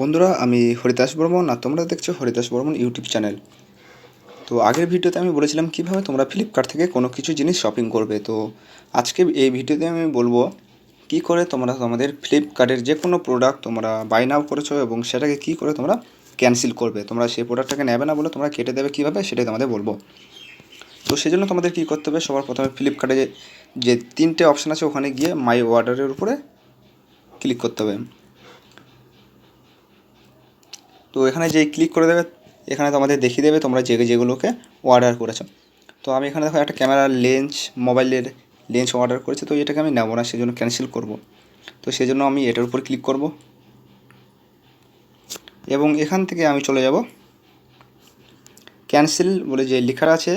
বন্ধুরা, আমি হরিদাস বর্মন আর তোমরা দেখছো হরিদাস বর্মন ইউটিউব চ্যানেল। তো আগের ভিডিওতে আমি বলেছিলাম কীভাবে তোমরা ফ্লিপকার্ট থেকে কোনো কিছু জিনিস শপিং করবে। তো আজকে এই ভিডিওতে আমি বলবো কী করে তোমরা তোমাদের ফ্লিপকার্টের যে কোনো প্রোডাক্ট তোমরা বাই নাও করেছো এবং সেটাকে কী করে তোমরা ক্যান্সেল করবে। তোমরা সেই প্রোডাক্টটাকে নেবে না বলে তোমরা কেটে দেবে কীভাবে, সেটাই তোমাদের বলবো। তো সেজন্য তোমাদের কী করতে হবে, সবার প্রথমে ফ্লিপকার্টে যে তিনটে অপশান আছে ওখানে গিয়ে মাই অর্ডারের উপরে ক্লিক করতে হবে। তো এখানে যেই ক্লিক করে দেবে এখানে তোমাদের দেখিয়ে দেবে তোমরা যেগুলোকে অর্ডার করেছো। তো আমি এখানে দেখো একটা ক্যামেরার লেন্স, মোবাইলের লেন্স অর্ডার করেছি। তো এটাকে আমি নেবো না, সেজন্য ক্যান্সেল করব। তো সেজন্য আমি এটার উপর ক্লিক করব এবং এখান থেকে আমি চলে যাব ক্যান্সেল বলে যে লেখাটা আছে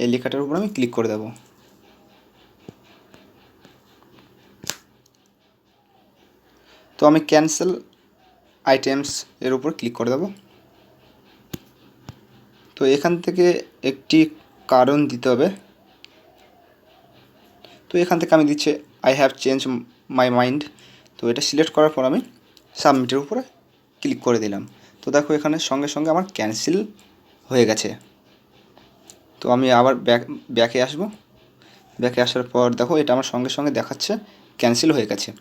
এই লেখাটার উপর আমি ক্লিক করে দেব। তো আমি ক্যান্সেল আইটেমস এর উপর ক্লিক করে দেব। তো এখান থেকে একটি কারণ দিতে হবে। তো এখান থেকে আমি দিচ্ছি I have change my mind. তো এটা সিলেক্ট করার পর আমি সাবমিটের উপরে ক্লিক করে দিলাম। তো দেখো এখানে সঙ্গে সঙ্গে আমার ক্যান্সেল হয়ে গেছে। তো আমি আবার ব্যাকে আসব। ব্যাকে আসার পর দেখো এটা আমার সঙ্গে সঙ্গে দেখাচ্ছে ক্যান্সেল হয়ে গেছে।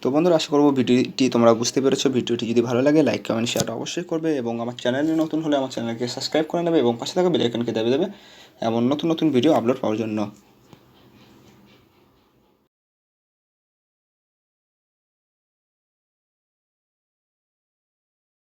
তো বন্ধুরা, আশা করবো ভিডিওটি তোমরা বুঝতে পেরেছো। ভিডিওটি যদি ভালো লাগে লাইক কমেন্ট শেয়ার অবশ্যই করবে এবং আমার চ্যানেলে নতুন হলে আমার চ্যানেলকে সাবস্ক্রাইব করে নেবে এবং পাশে থাকা বেল আইকনকে দাবিয়ে দেবে এমন নতুন নতুন ভিডিও আপলোড পাওয়ার জন্য।